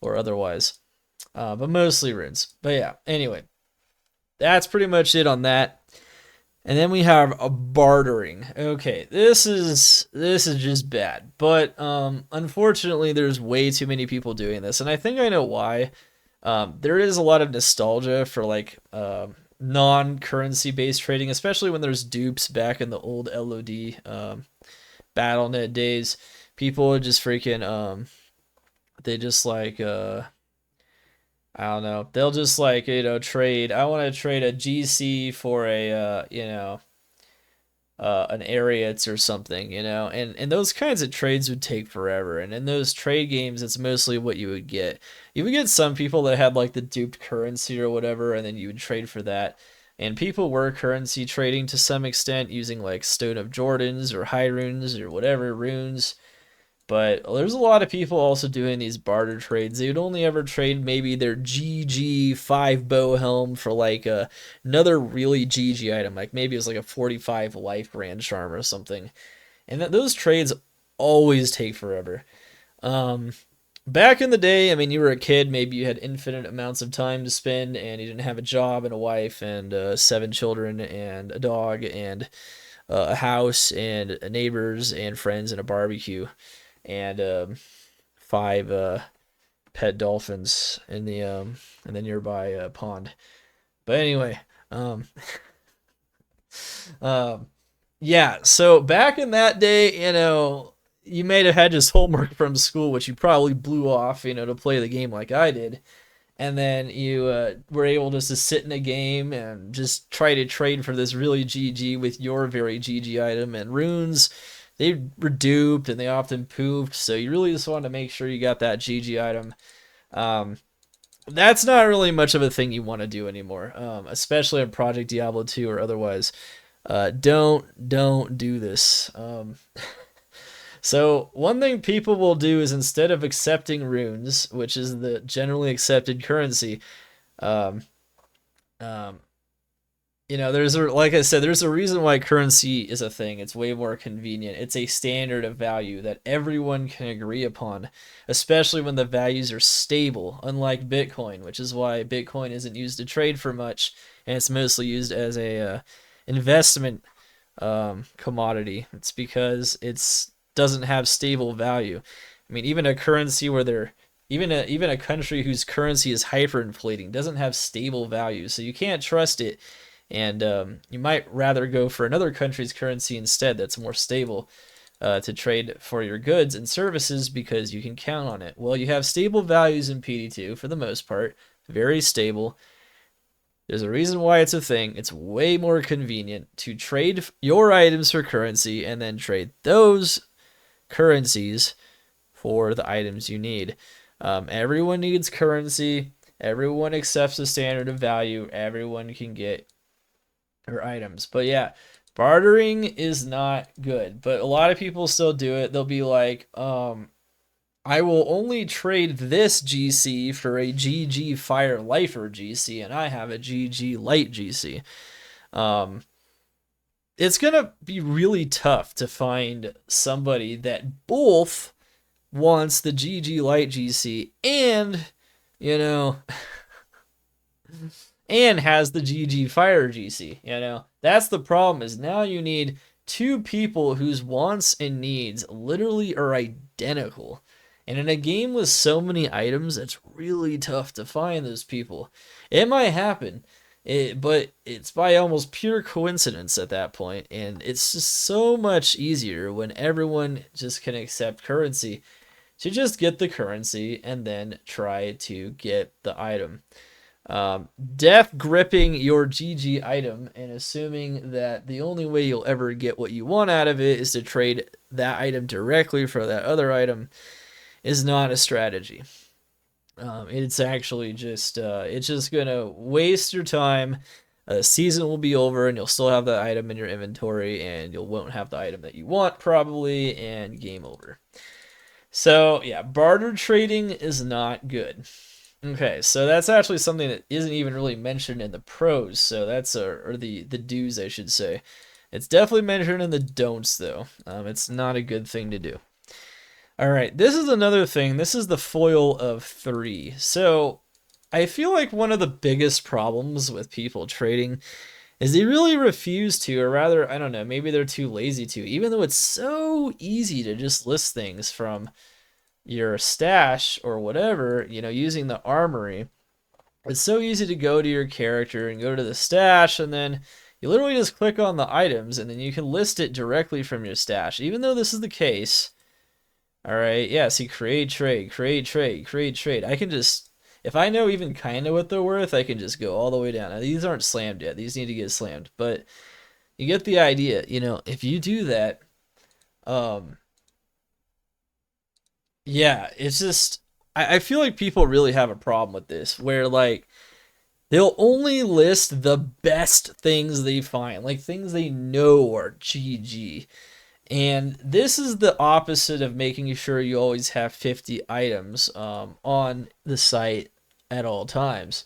or otherwise, but mostly runes. But yeah, anyway, that's pretty much it on that. And then we have a bartering. Okay, this is just bad. But unfortunately, there's way too many people doing this, and I think I know why. There is a lot of nostalgia for like non-currency based trading, especially when there's dupes back in the old LOD BattleNet days. People would just freaking they just like I don't know. They'll just like, you know, trade. I want to trade a GC for a, you know, an Ariats or something, you know, and those kinds of trades would take forever. And in those trade games, it's mostly what you would get. You would get some people that had like the duped currency or whatever, and then you would trade for that. And people were currency trading to some extent using like Stone of Jordans or High Runes or whatever runes. But there's a lot of people also doing these barter trades. They would only ever trade maybe their GG 5 bow helm for like another really GG item. Like maybe it was like a 45 life grand charm or something. And those trades always take forever. Back in the day, I mean, you were a kid, maybe you had infinite amounts of time to spend, and you didn't have a job and a wife and 7 children and a dog and a house and neighbors and friends and a barbecue and 5 pet dolphins in the nearby pond. But anyway, um, um, yeah. So back in that day, you may have had just homework from school, which you probably blew off, to play the game like I did. And then you were able just to sit in a game and just try to trade for this really GG with your very GG item. And runes, they were duped and they often poofed, so you really just want to make sure you got that GG item. That's not really much of a thing you want to do anymore, especially in Project Diablo 2 or otherwise. Don't do this. So one thing people will do is, instead of accepting runes, which is the generally accepted currency, um, um, like I said, there's a reason why currency is a thing. It's way more convenient. It's a standard of value that everyone can agree upon, especially when the values are stable, unlike Bitcoin, which is why Bitcoin isn't used to trade for much, and it's mostly used as a investment commodity. It's because it's doesn't have stable value. I mean, even a currency where they're even a country whose currency is hyperinflating doesn't have stable value, so you can't trust it, and you might rather go for another country's currency instead that's more stable to trade for your goods and services because you can count on it. Well, you have stable values in PD2 for the most part, very stable. There's a reason why it's a thing. It's way more convenient to trade your items for currency and then trade those currencies for the items you need. Everyone needs currency. Everyone accepts the standard of value. Everyone can get her items. But yeah, bartering is not good. But a lot of people still do it. They'll be like, I will only trade this GC for a GG Fire Lifer GC, and I have a GG Light GC. It's going to be really tough to find somebody that both wants the GG Light GC and, and has the GG Fire GC, That's the problem, is now you need 2 people whose wants and needs literally are identical. And in a game with so many items, it's really tough to find those people. It might happen, but it's by almost pure coincidence at that point, and it's just so much easier when everyone just can accept currency to just get the currency and then try to get the item. Death gripping your GG item and assuming that the only way you'll ever get what you want out of it is to trade that item directly for that other item is not a strategy. It's actually just it's just gonna waste your time. The season will be over and you'll still have that item in your inventory, and you won't have the item that you want probably, and game over. So yeah, barter trading is not good. Okay, so that's actually something that isn't even really mentioned in the pros. So that's or the do's, I should say. It's definitely mentioned in the don'ts though. It's not a good thing to do. All right, this is another thing. This is the foil of 3. So I feel like one of the biggest problems with people trading is they really refuse to, or rather, I don't know, maybe they're too lazy to, even though it's so easy to just list things from your stash or whatever, using the armory. It's so easy to go to your character and go to the stash, and then you literally just click on the items, and then you can list it directly from your stash. Even though this is the case, all right, yeah, see, create trade. I can just, if I know even kind of what they're worth, I can just go all the way down. Now, these aren't slammed yet. These need to get slammed, but you get the idea. If you do that, yeah, it's just, I feel like people really have a problem with this, where, like, they'll only list the best things they find, like things they know are GG. And this is the opposite of making sure you always have 50 items on the site at all times.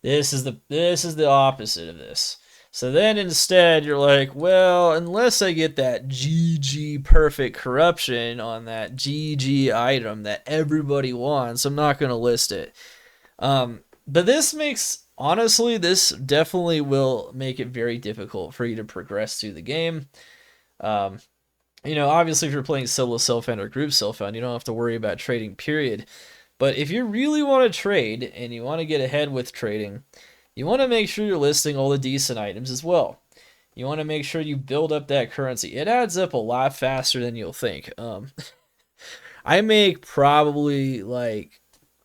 This is the opposite of this. So then instead you're like, well, unless I get that GG perfect corruption on that GG item that everybody wants, I'm not going to list it. But this makes Honestly, this definitely will make it very difficult for you to progress through the game. Um, obviously, if you're playing solo self-found or group self-found, you don't have to worry about trading, period. But if you really want to trade and you want to get ahead with trading, you want to make sure you're listing all the decent items as well. You want to make sure you build up that currency. It adds up a lot faster than you'll think. I make probably like,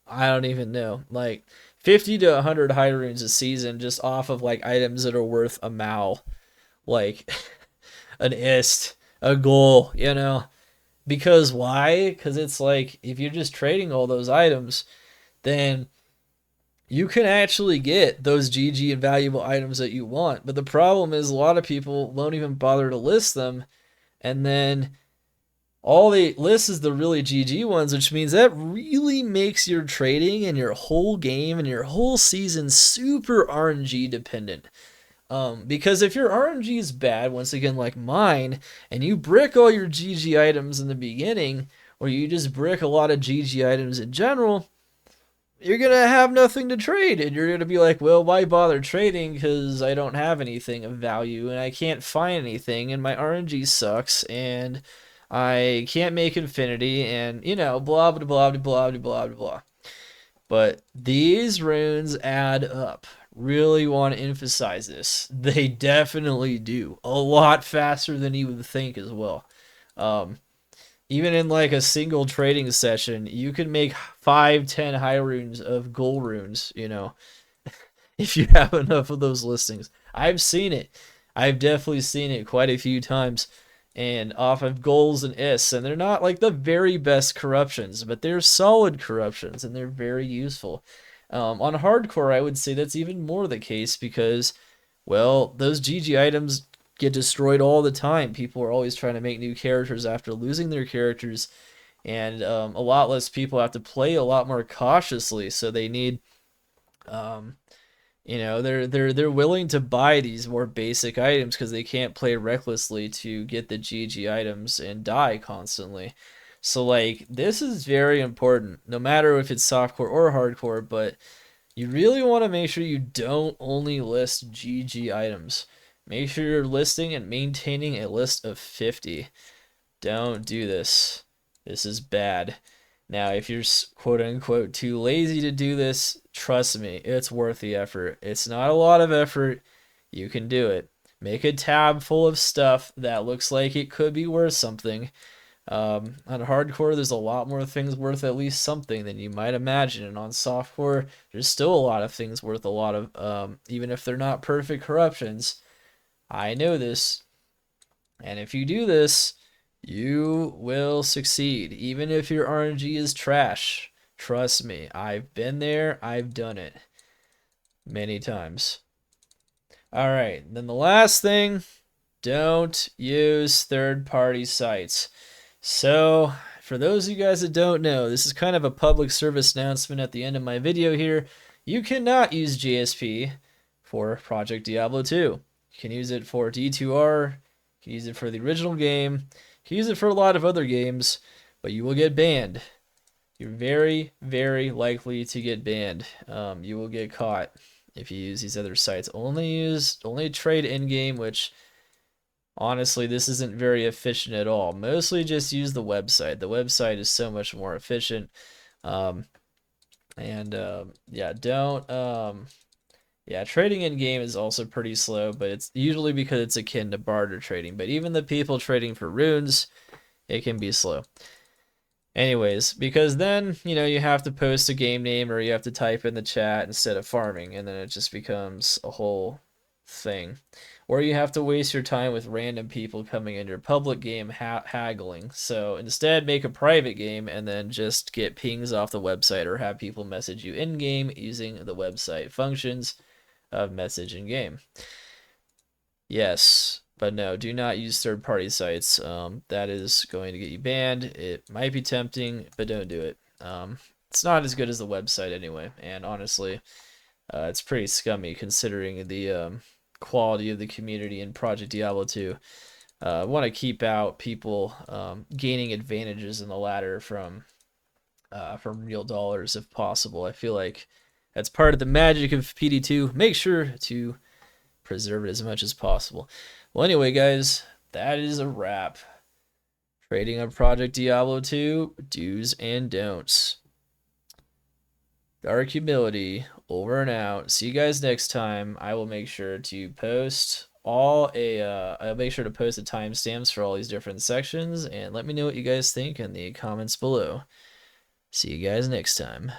I don't even know, like 50 to 100 high runes a season just off of like items that are worth a mal, like an ist, a goal, Because why? Because it's like if you're just trading all those items, then you can actually get those GG and valuable items that you want. But the problem is a lot of people won't even bother to list them, and then all they list is the really GG ones, which means that really makes your trading and your whole game and your whole season super RNG dependent. Because if your RNG is bad, once again, like mine, and you brick all your GG items in the beginning, or you just brick a lot of GG items in general, you're gonna have nothing to trade, and you're gonna be like, well, why bother trading? Because I don't have anything of value, and I can't find anything, and my RNG sucks, and I can't make infinity, and blah blah blah blah blah blah blah blah. But these runes add up. Really want to emphasize this. They definitely do. A lot faster than you would think as well. Um, Even in like a single trading session, you can make 5, 10 high runes of gold runes, if you have enough of those listings. I've seen it. I've definitely seen it quite a few times. And off of goals and ists, and they're not like the very best corruptions, but they're solid corruptions and they're very useful. On hardcore, I would say that's even more the case because, well, those GG items get destroyed all the time. People are always trying to make new characters after losing their characters, and a lot less people have to play a lot more cautiously. So they need, um, they're willing to buy these more basic items because they can't play recklessly to get the GG items and die constantly. So like this is very important, no matter if it's softcore or hardcore, but you really want to make sure you don't only list GG items. Make sure you're listing and maintaining a list of 50. Don't do this. This is bad. Now, if you're quote unquote too lazy to do this, trust me, it's worth the effort. It's not a lot of effort. You can do it. Make a tab full of stuff that looks like it could be worth something. On hardcore, there's a lot more things worth at least something than you might imagine, and on softcore, there's still a lot of things worth a lot of, even if they're not perfect corruptions. I know this, and if you do this, you will succeed, even if your RNG is trash. Trust me, I've been there, I've done it many times. All right, then the last thing, don't use third-party sites. So, for those of you guys that don't know, this is kind of a public service announcement at the end of my video here. You cannot use GSP for Project Diablo 2. You can use it for D2R, you can use it for the original game, you can use it for a lot of other games, but you will get banned. You're very, very likely to get banned. You will get caught if you use these other sites. Only trade in game, which honestly, this isn't very efficient at all. Mostly just use the website. The website is so much more efficient. Um, yeah, don't. Yeah, trading in game is also pretty slow, but it's usually because it's akin to barter trading. But even the people trading for runes, it can be slow. Anyways, because then, you have to post a game name or you have to type in the chat instead of farming, and then it just becomes a whole thing. Or you have to waste your time with random people coming in your public game haggling. So instead, make a private game and then just get pings off the website or have people message you in game using the website functions of message in game. Yes, but no, do not use third-party sites. That is going to get you banned. It might be tempting, but don't do it. It's not as good as the website anyway, and honestly, it's pretty scummy considering the quality of the community in Project Diablo 2. I want to keep out people gaining advantages in the ladder from real dollars if possible. I feel like That's part of the magic of PD2. Make sure to preserve it as much as possible. Well, anyway, guys, that is a wrap. Trading on Project Diablo 2, do's and don'ts. Dark Humility, over and out. See you guys next time. I will make sure to post I'll make sure to post the timestamps for all these different sections, and let me know what you guys think in the comments below. See you guys next time.